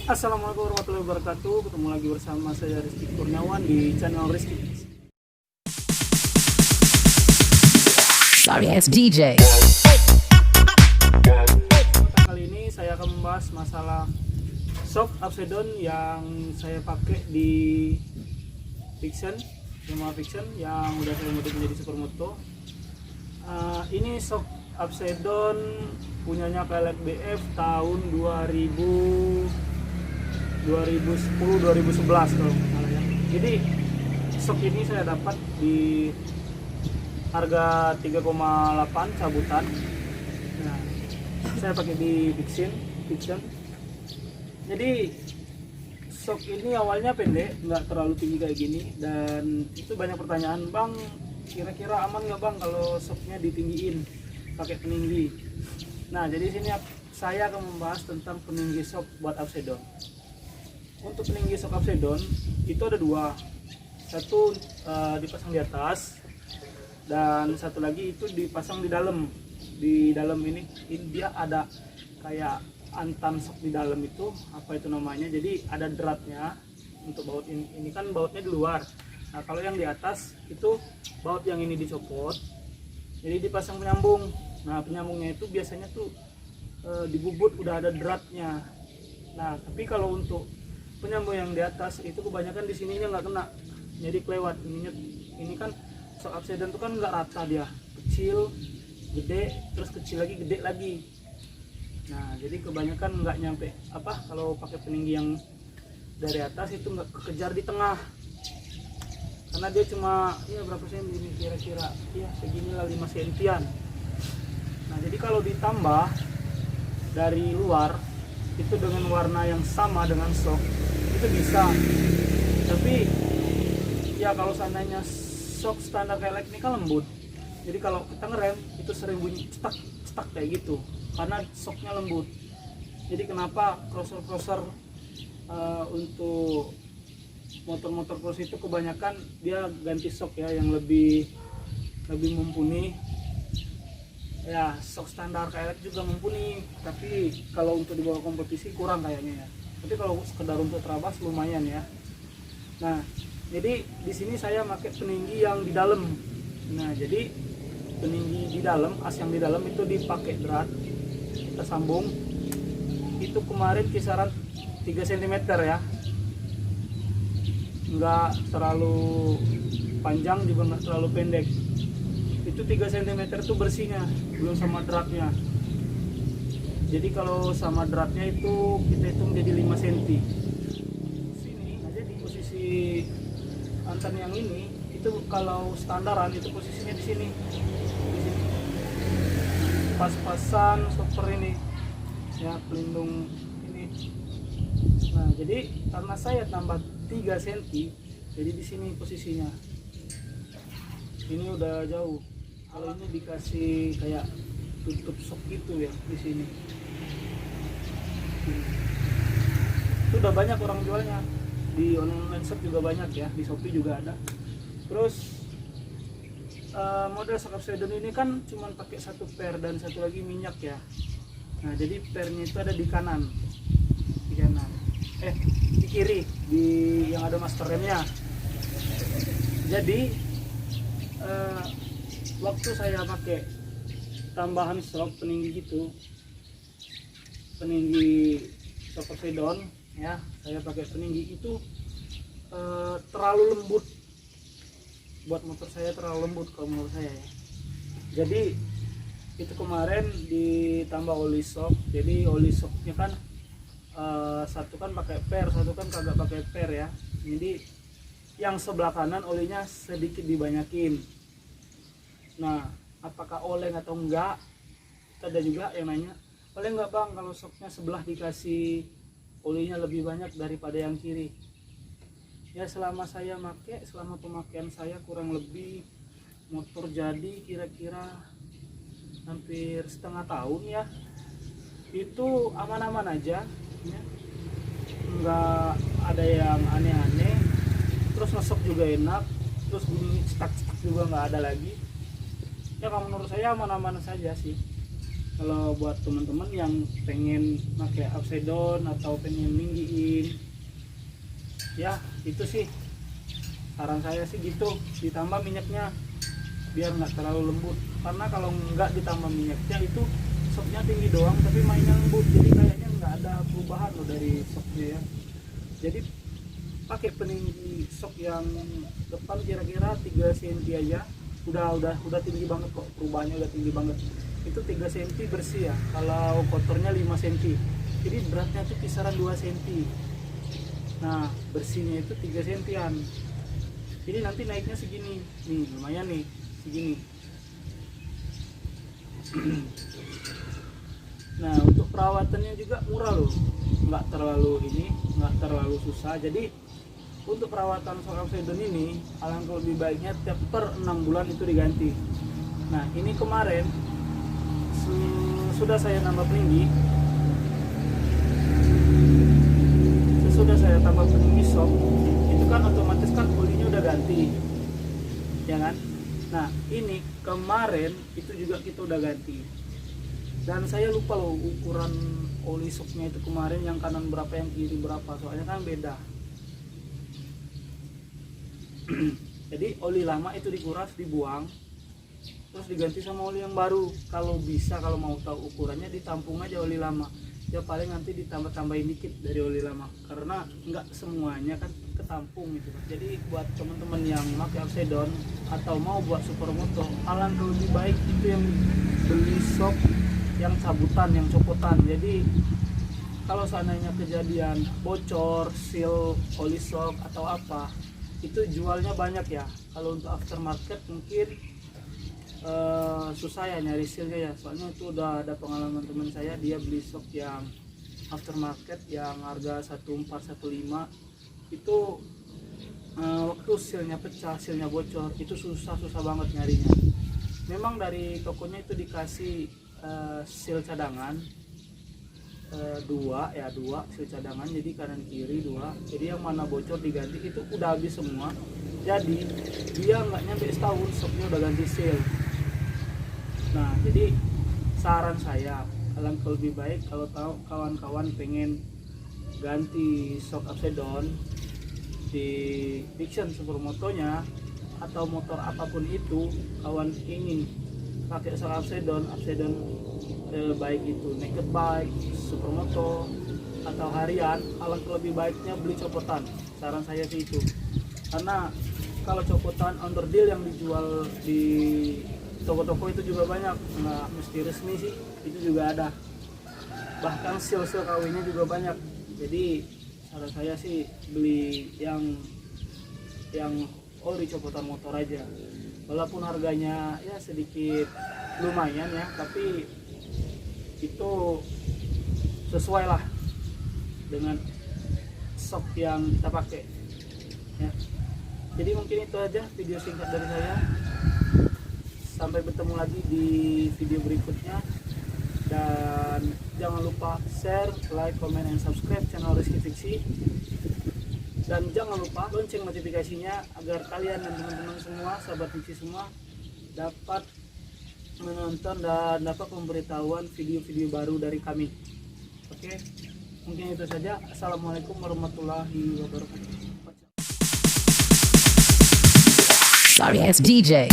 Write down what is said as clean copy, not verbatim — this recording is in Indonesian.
Assalamualaikum warahmatullahi wabarakatuh. Ketemu lagi bersama saya Rizky Kurniawan di channel Rizky. Sorry ass DJ. Kali ini saya akan membahas masalah shock upside down yang saya pakai di Fiction, Yamaha Fiction yang udah saya modif menjadi supermoto. Ini shock upside down punyanya Pelek BF tahun 2010-2011 kalau nggak salah ya. Jadi shock ini saya dapat di harga 3,8 cabutan. Nah, saya pakai di Fiction. Jadi shock ini awalnya pendek, nggak terlalu tinggi kayak gini, dan itu banyak pertanyaan, bang, kira-kira aman nggak bang kalau shocknya ditinggiin pakai peninggi. Nah, jadi sini saya akan membahas tentang peninggi shock buat upside down. Untuk peninggi shock upside down itu ada dua, satu dipasang di atas dan satu lagi itu dipasang di dalam. Di dalam ini dia ada kayak antam shock di dalam itu, apa itu namanya, jadi ada dratnya untuk baut ini kan bautnya di luar. Nah, kalau yang di atas itu baut yang ini dicopot, jadi dipasang penyambung. Nah, penyambungnya itu biasanya tuh di bubut udah ada dratnya. Nah, tapi kalau untuk penyambung yang di atas itu kebanyakan di sininya nggak kena, jadi kelewat ininya. Ini kan shock upside down itu kan nggak rata, dia kecil, gede, terus kecil lagi, gede lagi. Nah, jadi kebanyakan nggak nyampe kalau pakai peninggi yang dari atas itu nggak kekejar di tengah, karena dia cuma berapa senti ini kira-kira, seginilah 5 sentian. Nah, jadi kalau ditambah dari luar itu dengan warna yang sama dengan shock itu bisa, tapi ya kalau seandainya shock standar kayak ini kan lembut, jadi kalau kita ngerem itu sering bunyi cetak kayak gitu karena shocknya lembut. Jadi kenapa crosser untuk motor-motor cross itu kebanyakan dia ganti shock ya yang lebih mumpuni. Ya, shock standar kayak juga mumpuni, tapi kalau untuk dibawa kompetisi kurang kayaknya ya. Tapi kalau sekedar untuk terabas lumayan ya. Nah, jadi di sini saya pakai peninggi yang di dalam. Nah, jadi peninggi di dalam, as yang di dalam itu dipakai drat, kita sambung. Itu kemarin kisaran 3 cm ya. Enggak terlalu panjang juga enggak terlalu pendek. Itu 3 cm itu bersihnya, belum sama dratnya. Jadi kalau sama dratnya itu kita hitung jadi 5 cm. Sini aja di posisi anten yang ini itu kalau standaran itu posisinya di sini. Pas-pasan stopper ini ya, pelindung ini. Nah, jadi karena saya tambah 3 cm, jadi di sini posisinya. Ini udah jauh. Kalau ini dikasih kayak tutup shock gitu ya di sini. Itu udah banyak orang jualnya. Di online shop juga banyak ya, di Shopee juga ada. Terus model shock upside down ini kan cuma pakai satu per dan satu lagi minyak ya. Nah, jadi pernya itu ada di kanan. Di kanan. Di kiri, di yang ada master remnya. Jadi waktu saya pakai tambahan shock peninggi gitu, peninggi shock upside down ya, saya pakai peninggi itu terlalu lembut buat motor saya, terlalu lembut kalau menurut saya ya. Jadi itu kemarin ditambah oli shock, jadi oli shocknya kan satu kan pakai per, satu kan kagak pakai per ya. Jadi yang sebelah kanan olinya sedikit dibanyakin. Nah, apakah oleng atau enggak? Ada juga yang nanya, oleh enggak bang kalau shocknya sebelah dikasih olinya lebih banyak daripada yang kiri? Ya, selama saya pakai, selama pemakaian saya kurang lebih motor jadi kira-kira hampir setengah tahun ya, itu aman-aman aja ya. Enggak ada yang aneh-aneh, terus ngesok juga enak, terus bunyi cetak-cetak juga nggak ada lagi. Ya, kalau menurut saya aman-aman saja sih. Kalau buat teman-teman yang pengen pakai upside down atau pengen ninggiin, ya itu sih saran saya sih gitu, ditambah minyaknya biar nggak terlalu lembut. Karena kalau nggak ditambah minyaknya itu shocknya tinggi doang tapi mainnya lembut, jadi kayaknya nggak ada perubahan loh dari shocknya ya. Jadi pakai peninggi shock yang depan kira-kira 3 cm aja udah tinggi banget kok, perubahannya udah tinggi banget. Itu 3 cm bersih ya, kalau kotornya 5 cm, jadi beratnya tuh kisaran 2 cm. Nah bersihnya itu 3 cm-an, jadi nanti naiknya segini nih, lumayan nih segini. Nah untuk perawatannya juga murah loh, nggak terlalu susah. Jadi untuk perawatan shock upside down ini alangkah lebih baiknya tiap per 6 bulan itu diganti. Nah ini kemarin sudah saya nambah peninggi, sesudah saya tambah peninggi shock itu kan otomatis kan olinya udah ganti ya kan. Nah ini kemarin itu juga kita udah ganti, dan saya lupa loh ukuran oli shocknya itu kemarin, yang kanan berapa yang kiri berapa, soalnya kan beda. Jadi oli lama itu dikuras, dibuang, terus diganti sama oli yang baru. Kalau bisa, kalau mau tahu ukurannya, ditampung aja oli lama ya, paling nanti ditambah-tambahin dikit dari oli lama, karena nggak semuanya kan ketampung gitu. Jadi buat teman-teman yang pakai upside down atau mau buat supermoto, alangkah lebih baik itu yang beli shock yang cabutan, yang copotan. Jadi kalau seandainya kejadian bocor seal oli shock atau apa, itu jualnya banyak ya. Kalau untuk aftermarket mungkin susah ya nyari sealnya ya, soalnya itu udah ada pengalaman teman saya, dia beli shock yang aftermarket yang harga 1415 itu waktu sealnya pecah, sealnya bocor, itu susah banget nyarinya. Memang dari tokonya itu dikasih seal cadangan dua seal cadangan, jadi kanan kiri dua, jadi yang mana bocor diganti, itu udah habis semua. Jadi dia nggak nyampe setahun shocknya udah ganti seal. Nah jadi saran saya, alangkah lebih baik kalau tahu kawan-kawan pengen ganti shock upside down di Vixion supermotonya atau motor apapun itu, kawan ingin pakai shock upside down baik itu naked bike, supermoto atau harian, alangkah lebih baiknya beli copotan. Saran saya sih itu, karena kalau copotan underdeal yang dijual di toko-toko itu juga banyak, nggak mesti resmi sih, itu juga ada, bahkan seal KW-nya juga banyak. Jadi saran saya sih beli yang ori copotan motor aja, walaupun harganya ya sedikit lumayan ya, tapi itu sesuai lah dengan shock yang kita pakai ya. Jadi mungkin itu aja video singkat dari saya. Sampai bertemu lagi di video berikutnya, dan jangan lupa share, like, comment, and subscribe channel Rizky Fiksi, dan jangan lupa lonceng notifikasinya agar kalian dan teman-teman semua, sahabat Fiksi semua, dapat menonton dan dapat pemberitahuan video-video baru dari kami. Oke, mungkin itu saja. Assalamualaikum warahmatullahi wabarakatuh. Sorry, it's DJ.